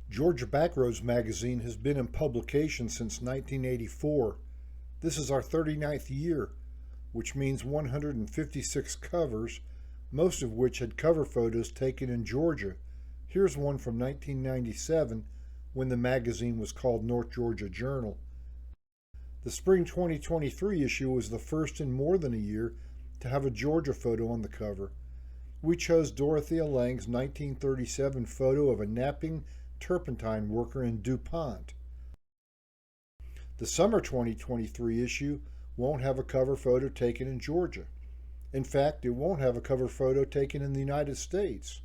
Georgia Backroads magazine has been in publication since 1984. This is our 39th year, which means 156 covers, most of which had cover photos taken in Georgia. Here's one from 1997 when the magazine was called North Georgia Journal. The spring 2023 issue was the first in more than a year to have a Georgia photo on the cover. We chose Dorothea Lange's 1937 photo of a napping turpentine worker in DuPont. The summer 2023 issue won't have a cover photo taken in Georgia. In fact, it won't have a cover photo taken in the United States.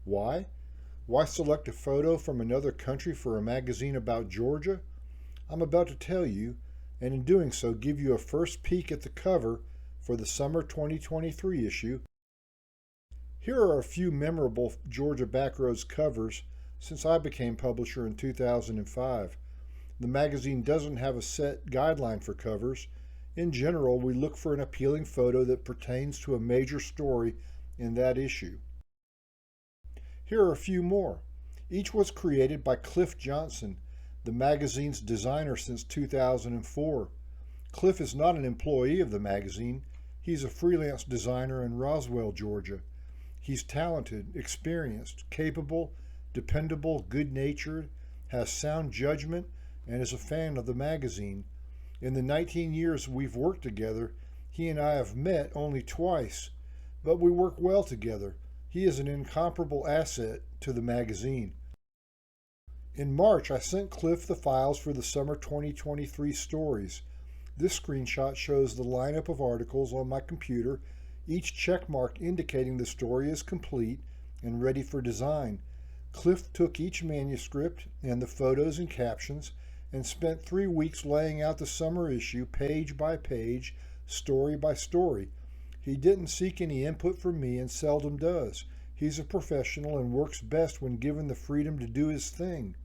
Why? Why select a photo from another country for a magazine about Georgia? I'm about to tell you, and in doing so give you a first peek at the cover for the summer 2023 issue. Here are a few memorable Georgia Backroads covers since I became publisher in 2005. The magazine doesn't have a set guideline for covers. In general, we look for an appealing photo that pertains to a major story in that issue. Here are a few more. Each was created by Cliff Johnson, the magazine's designer since 2004. Cliff is not an employee of the magazine. He's a freelance designer in Roswell, Georgia. He's talented, experienced, capable, dependable, good-natured, has sound judgment, and is a fan of the magazine. In the 19 years we've worked together, he and I have met only twice, but we work well together. He is an incomparable asset to the magazine. In March, I sent Cliff the files for the summer 2023 stories. This screenshot shows the lineup of articles on my computer, each check mark indicating the story is complete and ready for design. Cliff took each manuscript and the photos and captions and spent 3 weeks laying out the summer issue page by page, story by story. He didn't seek any input from me and seldom does. He's a professional and works best when given the freedom to do his thing.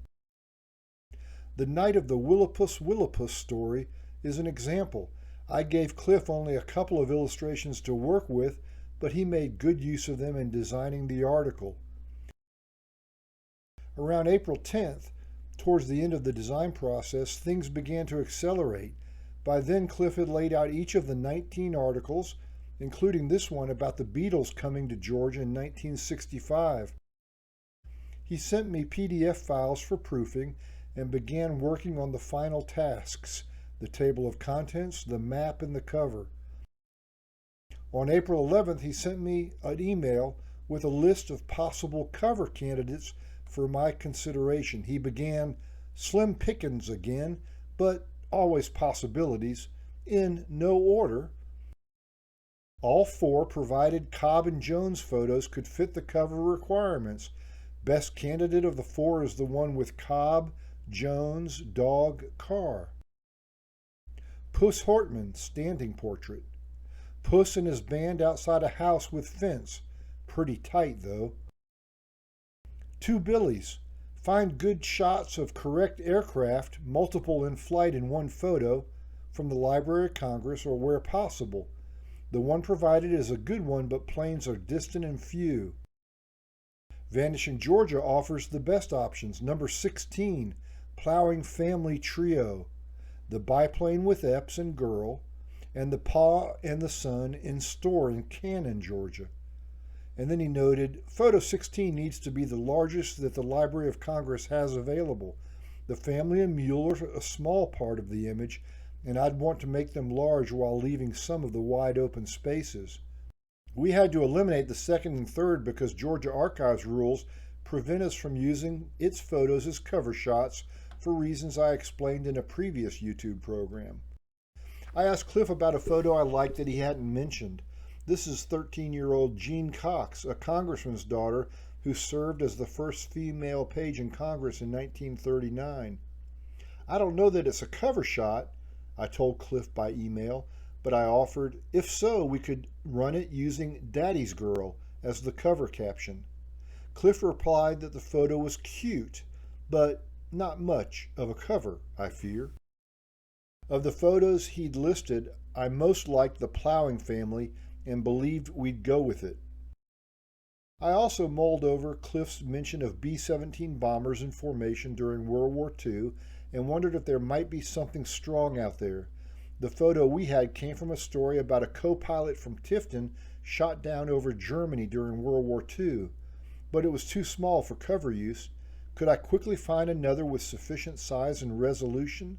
The Night of the Willopus story is an example. I gave Cliff only a couple of illustrations to work with, but he made good use of them in designing the article. Around April 10th, towards the end of the design process, things began to accelerate. By then, Cliff had laid out each of the 19 articles, including this one about the Beatles coming to Georgia in 1965. He sent me PDF files for proofing and began working on the final tasks, the table of contents, the map, and the cover. On April 11th, he sent me an email with a list of possible cover candidates for my consideration. He began slim pickings again, but always possibilities, in no order. All 4 provided Cobb and Jones photos could fit the cover requirements. Best candidate of the 4 is the one with Cobb, Jones, dog, car. Puss Hortman, standing portrait. Puss and his band outside a house with fence. Pretty tight, though. 2 Billies. Find good shots of correct aircraft, multiple in flight in one photo, from the Library of Congress or where possible. The one provided is a good one, but planes are distant and few. Vanishing Georgia offers the best options. Number 16, Plowing Family Trio. The biplane with Epps and Girl, and the Pa and the Son in store in Cannon, Georgia. And then he noted, photo 16 needs to be the largest that the Library of Congress has available. The family and mule are a small part of the image, and I'd want to make them large while leaving some of the wide open spaces. We had to eliminate the second and third because Georgia Archives rules prevent us from using its photos as cover shots for reasons I explained in a previous YouTube program. I asked Cliff about a photo I liked that he hadn't mentioned. This is 13-year-old Jean Cox, a congressman's daughter who served as the first female page in Congress in 1939. I don't know that it's a cover shot, I told Cliff by email, but I offered, if so, we could run it using Daddy's Girl as the cover caption. Cliff replied that the photo was cute, but not much of a cover, I fear. Of the photos he'd listed, I most liked the Plowing Family and believed we'd go with it. I also mulled over Cliff's mention of B-17 bombers in formation during World War II and wondered if there might be something strong out there. The photo we had came from a story about a co-pilot from Tifton shot down over Germany during World War II, but it was too small for cover use. Could I quickly find another with sufficient size and resolution?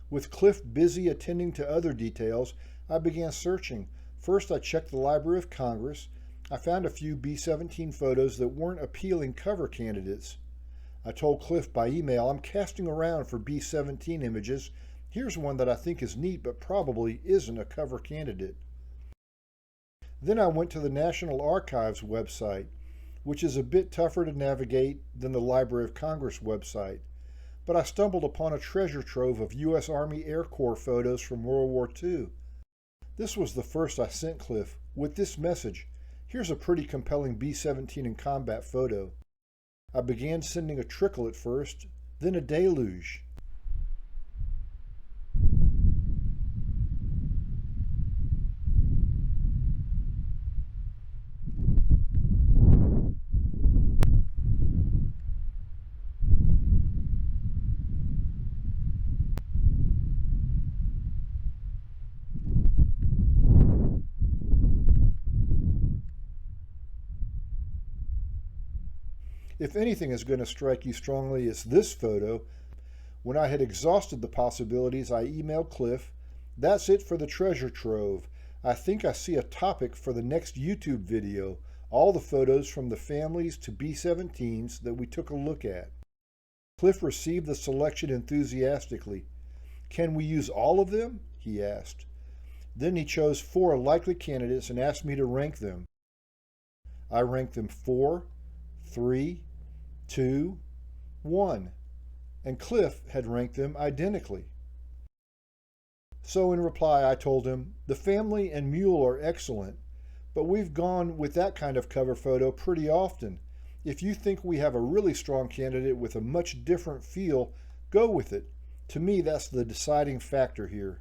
With Cliff busy attending to other details, I began searching. First, I checked the Library of Congress. I found a few B-17 photos that weren't appealing cover candidates. I told Cliff by email, I'm casting around for B-17 images. Here's one that I think is neat but probably isn't a cover candidate. Then I went to the National Archives website, which is a bit tougher to navigate than the Library of Congress website. But I stumbled upon a treasure trove of U.S. Army Air Corps photos from World War II. This was the first I sent Cliff, with this message: here's a pretty compelling B-17 in combat photo. I began sending a trickle at first, then a deluge. If anything is going to strike you strongly, it's this photo. When I had exhausted the possibilities, I emailed Cliff. That's it for the treasure trove. I think I see a topic for the next YouTube video, all the photos from the families to B-17s that we took a look at. Cliff received the selection enthusiastically. Can we use all of them? He asked. Then he chose 4 likely candidates and asked me to rank them. I ranked them 4, 3, 2, 1, and Cliff had ranked them identically. So in reply, I told him, the family and mule are excellent, but we've gone with that kind of cover photo pretty often. If you think we have a really strong candidate with a much different feel, go with it. To me, that's the deciding factor here.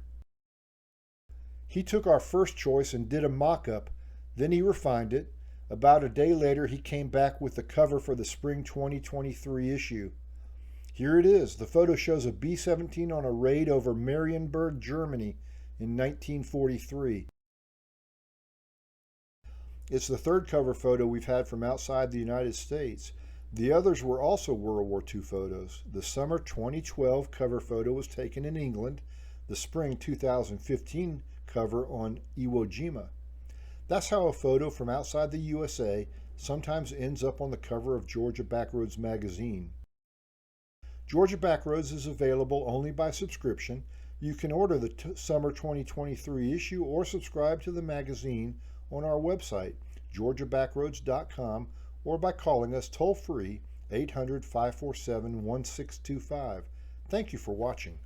He took our first choice and did a mock-up, then he refined it. About a day later, he came back with the cover for the spring 2023 issue. Here it is. The photo shows a B-17 on a raid over Marienburg, Germany in 1943. It's the third cover photo we've had from outside the United States. The others were also World War II photos. The summer 2012 cover photo was taken in England, the spring 2015 cover on Iwo Jima. That's how a photo from outside the USA sometimes ends up on the cover of Georgia Backroads magazine. Georgia Backroads is available only by subscription. You can order the summer 2023 issue or subscribe to the magazine on our website, georgiabackroads.com, or by calling us toll-free 800-547-1625. Thank you for watching.